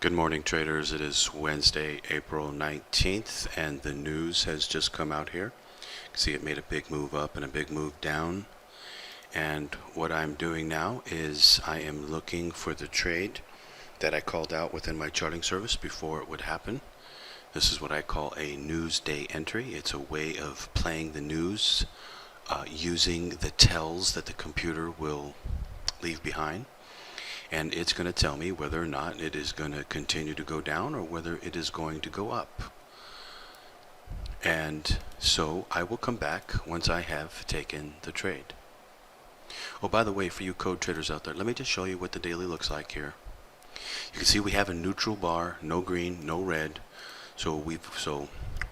Good morning, traders. It is Wednesday, April 19th, and the news has just come out here. You can see it made a big move up and a big move down. And what I'm doing now is I am looking for the trade that I called out within my charting service before it would happen. This is what I call a news day entry. It's a way of playing the news using the tells that the computer will leave behind. And it's going to tell me whether or not it is going to continue to go down or whether it is going to go up. And so I will come back once I have taken the trade. Oh, by the way, for you code traders out there, let me just show you what the daily looks like here. You can see we have a neutral bar, no green, no red. So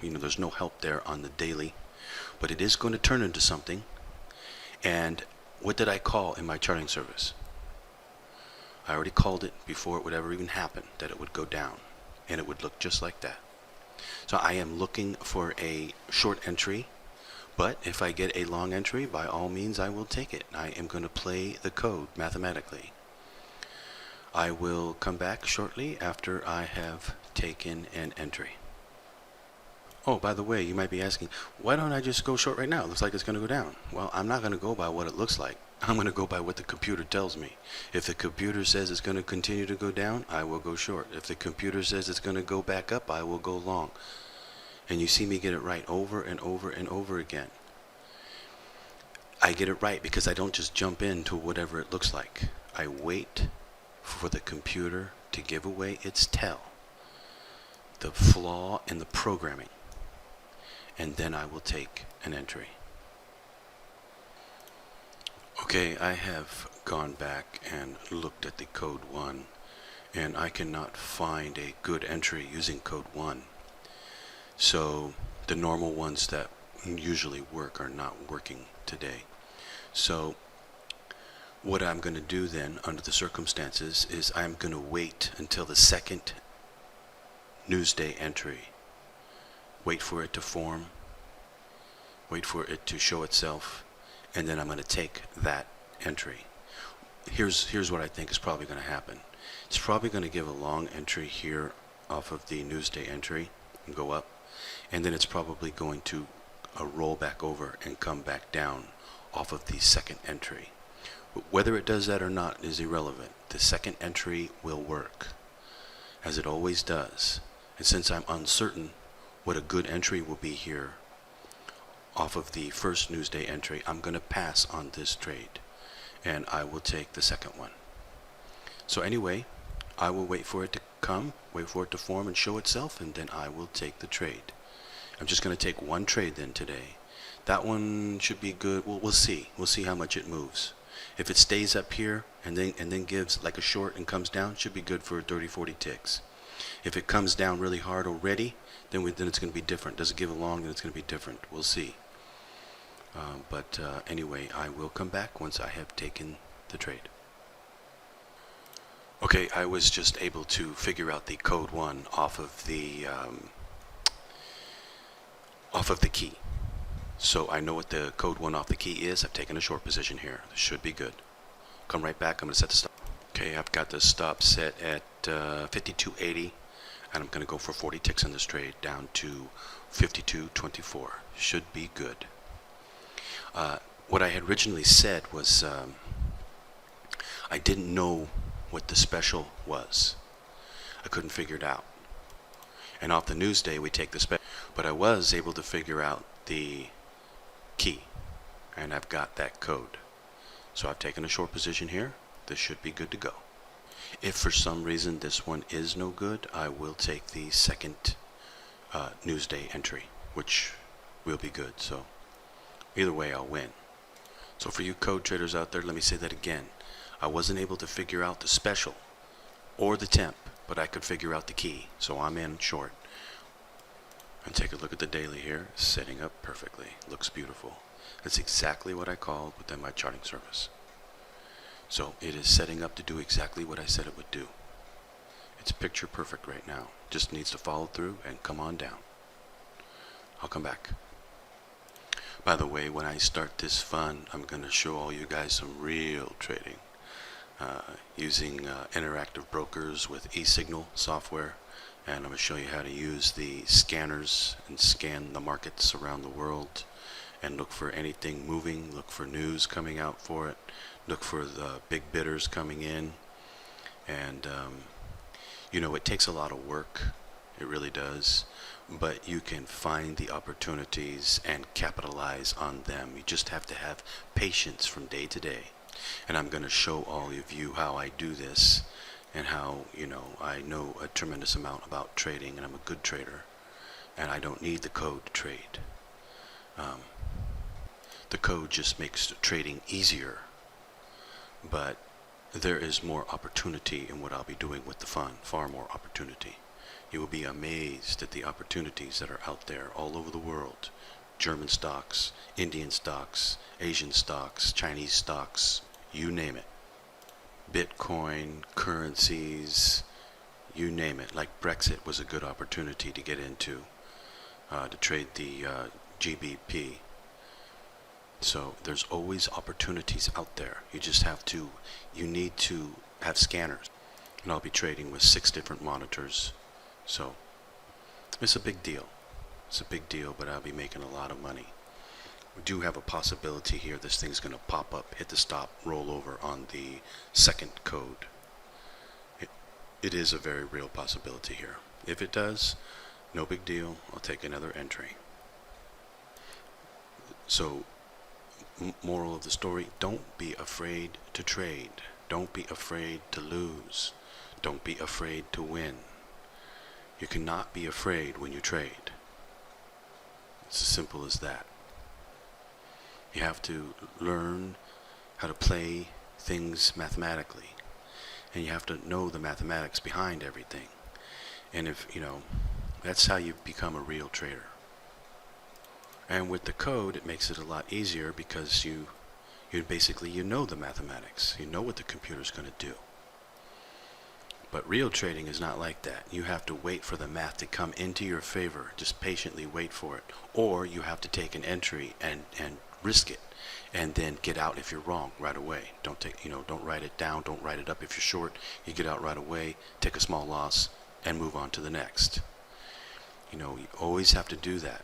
there's no help there on the daily, but it is going to turn into something. And what did I call in my charting service? I already called it before it would ever even happen that it would go down, and it would look just like that. So I am looking for a short entry, but if I get a long entry, by all means I will take it. I am going to play the code mathematically. I will come back shortly after I have taken an entry. Oh, by the way, you might be asking, why don't I just go short right now? It looks like it's going to go down. Well, I'm not going to go by what it looks like. I'm going to go by what the computer tells me. If the computer says it's going to continue to go down, I will go short. If the computer says it's going to go back up, I will go long. And you see me get it right over and over and over again. I get it right because I don't just jump into whatever it looks like. I wait for the computer to give away its tell, the flaw in the programming, and then I will take an entry. Okay, I have gone back and looked at the code 1, and I cannot find a good entry using code 1. So the normal ones that usually work are not working today. So what I'm going to do then under the circumstances is I'm going to wait until the second Newsday entry. Wait for it to form, wait for it to show itself, and then I'm going to take that entry. Here's what I think is probably going to happen. It's probably going to give a long entry here off of the Newsday entry and go up, and then it's probably going to roll back over and come back down off of the second entry. But whether it does that or not is irrelevant. The second entry will work, as it always does. And since I'm uncertain what a good entry will be here off of the first Newsday entry, I'm going to pass on this trade, and I will take the second one. So anyway, I will wait for it to come, wait for it to form and show itself, and then I will take the trade. I'm just going to take one trade then today. That one should be good. Well, we'll see. We'll see how much it moves. If it stays up here and then gives like a short and comes down, should be good for 30-40 ticks. If it comes down really hard already, then it's going to be different. Does it give a long, then it's going to be different. We'll see. Anyway, I will come back once I have taken the trade. Okay, I was just able to figure out the code 1 off of the key. So I know what the code 1 off the key is. I've taken a short position here. This should be good. Come right back. I'm going to set the stop. Okay, I've got the stop set at 52.80, and I'm going to go for 40 ticks in this trade down to 52.24. Should be good. What I had originally said was I didn't know what the special was. I couldn't figure it out. And off the Newsday we take the special, but I was able to figure out the key, and I've got that code. So I've taken a short position here. This should be good to go. If for some reason this one is no good, I will take the second Newsday entry, which will be good. So either way, I'll win. So for you code traders out there, let me say that again. I wasn't able to figure out the special or the temp, but I could figure out the key. So I'm in short. And take a look at the daily here, setting up perfectly. Looks beautiful. That's exactly what I called within my charting service. So it is setting up to do exactly what I said it would do. It's picture perfect right now. Just needs to follow through and come on down. I'll come back. By the way, when I start this fun, I'm going to show all you guys some real trading. using interactive brokers with eSignal software. And I'm going to show you how to use the scanners and scan the markets around the world and look for anything moving, look for news coming out for it, look for the big bidders coming in. And you know, it takes a lot of work, it really does, but you can find the opportunities and capitalize on them. You just have to have patience from day to day. And I'm going to show all of you how I do this and how, you know, I know a tremendous amount about trading, and I'm a good trader, and I don't need the code to trade. The code just makes trading easier, but there is more opportunity in what I'll be doing with the fund, far more opportunity. You will be amazed at the opportunities that are out there all over the world. German stocks, Indian stocks, Asian stocks, Chinese stocks, you name it. Bitcoin, currencies, you name it. Like Brexit was a good opportunity to get into, to trade the GBP. So there's always opportunities out there. You need to have scanners. And I'll be trading with 6 different monitors. So it's a big deal. It's a big deal, but I'll be making a lot of money. We do have a possibility here. This thing's going to pop up, hit the stop, roll over on the second code. It is a very real possibility here. If it does, no big deal. I'll take another entry. So, moral of the story, don't be afraid to trade. Don't be afraid to lose. Don't be afraid to win. You cannot be afraid when you trade. It's as simple as that. You have to learn how to play things mathematically, and you have to know the mathematics behind everything. And if, you know, that's how you become a real trader. And with the code, it makes it a lot easier because you basically, you know the mathematics. You know what the computer's going to do. But real trading is not like that. You have to wait for the math to come into your favor. Just patiently wait for it. Or you have to take an entry and risk it, and then get out if you're wrong right away. Don't write it down, don't write it up. If you're short, you get out right away, take a small loss, and move on to the next. You know, you always have to do that.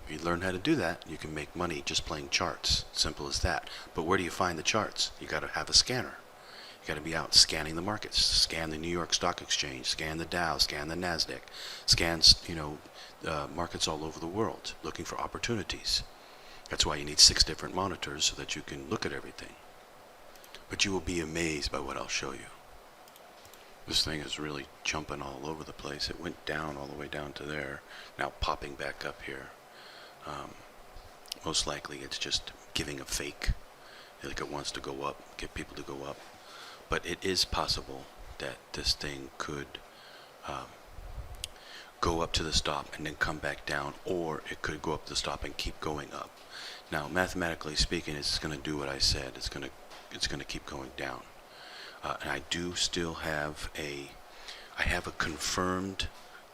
If you learn how to do that, you can make money just playing charts. Simple as that. But where do you find the charts? You got to have a scanner. You got to be out scanning the markets. Scan the New York Stock Exchange, scan the Dow, scan the Nasdaq, scan, markets all over the world, looking for opportunities. That's why you need 6 different monitors so that you can look at everything. But you will be amazed by what I'll show you. This thing is really jumping all over the place. It went down all the way down to there, now popping back up here. Most likely it's just giving a fake, like it wants to go up, get people to go up. But it is possible that this thing could go up to the stop and then come back down, or it could go up to the stop and keep going up. Now, mathematically speaking, it's going to do what I said. It's going to keep going down. And I do still have I have a confirmed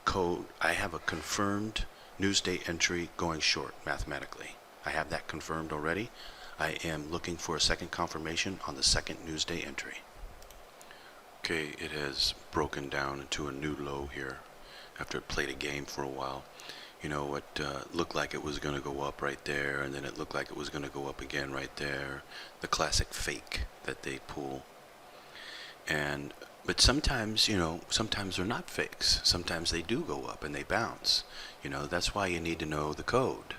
code. I have a confirmed Newsday entry going short mathematically. I have that confirmed already. I am looking for a second confirmation on the second Newsday entry. Okay, it has broken down into a new low here after it played a game for a while. You know, it looked like it was going to go up right there, and then it looked like it was going to go up again right there. The classic fake that they pull. But sometimes, sometimes they're not fakes. Sometimes they do go up and they bounce. That's why you need to know the code.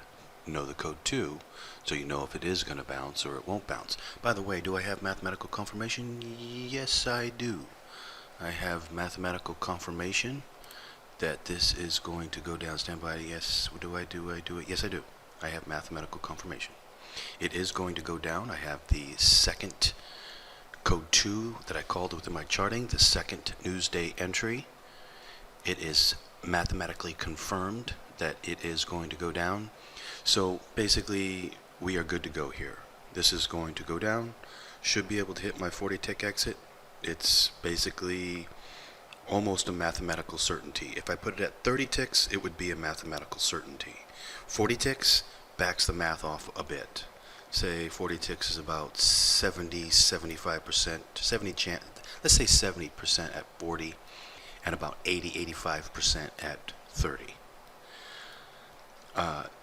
Know the code too, so you know if it is going to bounce or it won't bounce. By the way, do I have mathematical confirmation? Yes, I do. I have mathematical confirmation that this is going to go down. Stand by. Yes. Do I do it? Yes, I do. I have mathematical confirmation. It is going to go down. I have the second code 2 that I called within my charting, the second Newsday entry. It is mathematically confirmed that it is going to go down. So basically, we are good to go here. This is going to go down. Should be able to hit my 40 tick exit. It's basically almost a mathematical certainty. If I put it at 30 ticks, it would be a mathematical certainty. 40 ticks backs the math off a bit. say 40 ticks is about 70, 75%, 70 chance, let's say 70% at 40 and about 80, 85% at 30.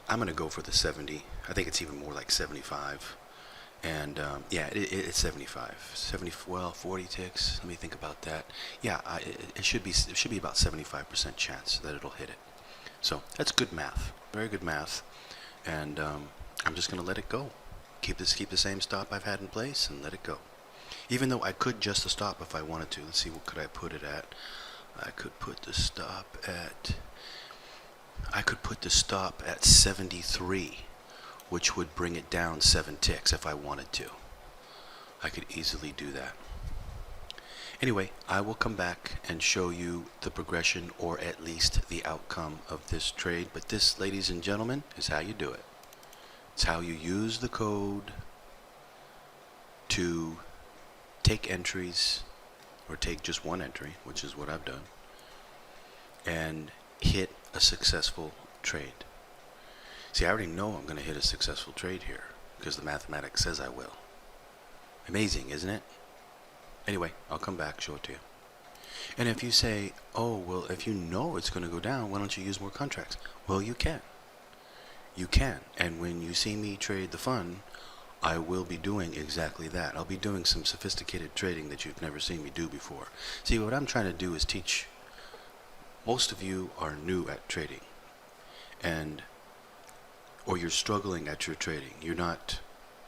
I'm going to go for the 70. I think it's even more like 75. And yeah, it's 75. 40 ticks. Let me think about that. Yeah, it should be about 75% chance that it'll hit it. So that's good math. Very good math. And I'm just going to let it go. Keep the same stop I've had in place and let it go. Even though I could adjust the stop if I wanted to. Let's see, what could I put it at? I could put the stop at 73, which would bring it down 7 ticks if I wanted to. I could easily do that. Anyway, I will come back and show you the progression, or at least the outcome of this trade. But this, ladies and gentlemen, is how you do it. It's how you use the code to take entries, or take just one entry, which is what I've done, and hit a successful trade. See, I already know I'm going to hit a successful trade here because the mathematics says I will. Amazing, isn't it? Anyway, I'll come back, show it to you. And if you say, oh, well, if you know it's going to go down, why don't you use more contracts? Well, you can. You can. And when you see me trade the fund, I will be doing exactly that. I'll be doing some sophisticated trading that you've never seen me do before. See, what I'm trying to do is teach. Most of you are new at trading, or you're struggling at your trading. You're not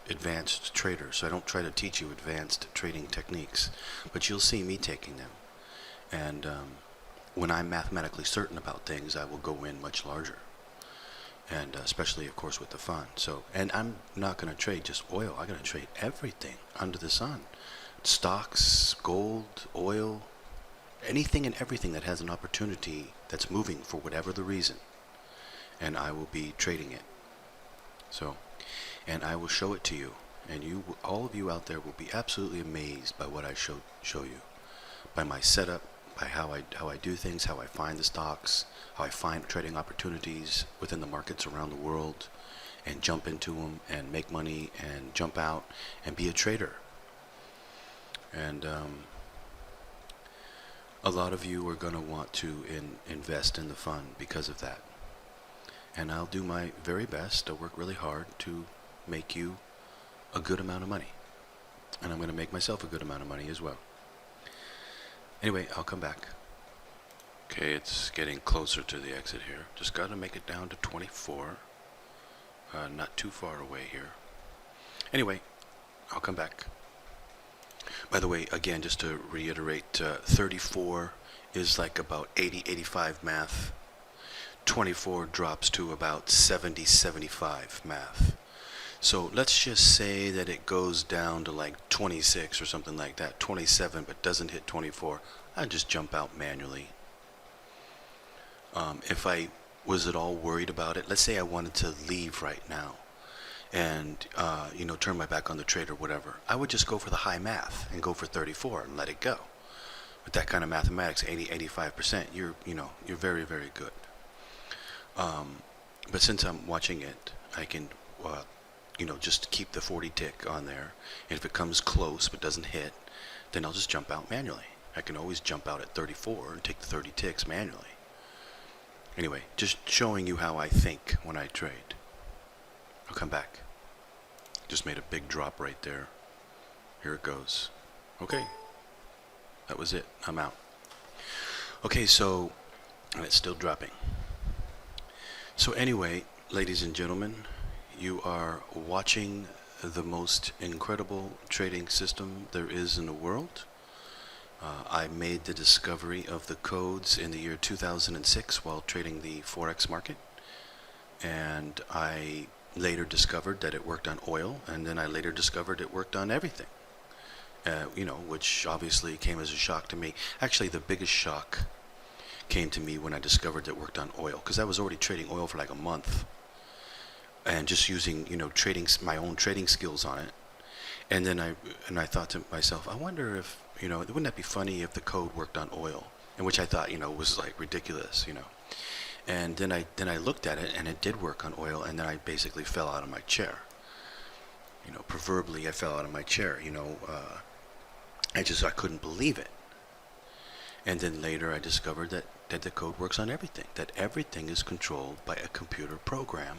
advanced traders, so I don't try to teach you advanced trading techniques, but you'll see me taking them. And when I'm mathematically certain about things, I will go in much larger. And especially, of course, with the fund. So, and I'm not going to trade just oil. I'm going to trade everything under the sun. Stocks, gold, oil, anything and everything that has an opportunity that's moving for whatever the reason. And I will be trading it. So, and I will show it to you. And you, all of you out there, will be absolutely amazed by what I show you. By my setup, by how I do things, how I find the stocks, how I find trading opportunities within the markets around the world, and jump into them and make money and jump out and be a trader. And a lot of you are going to want to invest in the fund because of that. And I'll do my very best to work really hard to make you a good amount of money. And I'm going to make myself a good amount of money as well. Anyway, I'll come back. Okay, it's getting closer to the exit here. Just got to make it down to 24. Not too far away here. Anyway, I'll come back. By the way, again, just to reiterate, 34 is like about 80, 85 math. 24 drops to about 70, 75 math. So let's just say that it goes down to like 26 or something like that, 27, but doesn't hit 24. I just jump out manually. If I was at all worried about it, let's say I wanted to leave right now and turn my back on the trade or whatever, I would just go for the high math and go for 34 and let it go. With that kind of mathematics, 80, 85%, you're very, very good. But since I'm watching it, I can just keep the 40 tick on there. And if it comes close but doesn't hit, then I'll just jump out manually. I can always jump out at 34 and take the 30 ticks manually. Anyway, just showing you how I think when I trade. I'll come back. Just made a big drop right there. Here it goes. Okay. That was it. I'm out. Okay, so, and it's still dropping. So anyway, ladies and gentlemen, you are watching the most incredible trading system there is in the world. I made the discovery of the codes in the year 2006 while trading the Forex market. And I later discovered that it worked on oil, and then I later discovered it worked on everything. Which obviously came as a shock to me. Actually, the biggest shock came to me when I discovered that it worked on oil, because I was already trading oil for like a month. And just using, my own trading skills on it. And then I thought to myself, I wonder if, wouldn't that be funny if the code worked on oil? And which I thought, was like ridiculous, And then I looked at it, and it did work on oil, and then I basically fell out of my chair. proverbially I fell out of my chair. I couldn't believe it. And then later I discovered that the code works on everything, that everything is controlled by a computer program,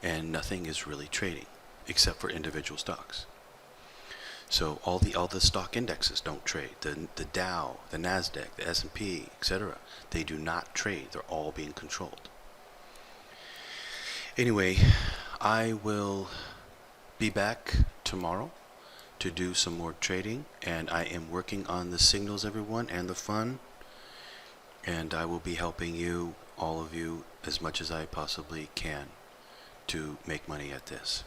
and nothing is really trading except for individual stocks. So all the stock indexes don't trade. The Dow, the Nasdaq, the S&P, etc. They do not trade. They're all being controlled. Anyway, I will be back tomorrow to do some more trading, and I am working on the signals, everyone, and the fun, and I will be helping you, all of you, as much as I possibly can to make money at this.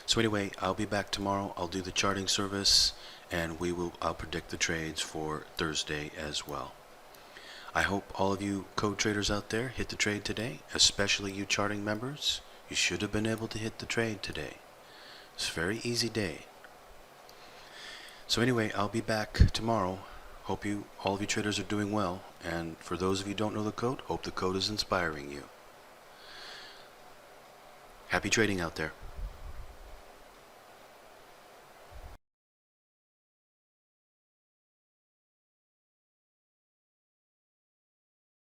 So anyway, I'll be back tomorrow. I'll do the charting service, and I'll predict the trades for Thursday as well. I hope all of you code traders out there hit the trade today, especially you charting members. You should have been able to hit the trade today. It's a very easy day. So anyway, I'll be back tomorrow. Hope all of you traders are doing well, and for those of you who don't know the code, hope the code is inspiring you. Happy trading out there.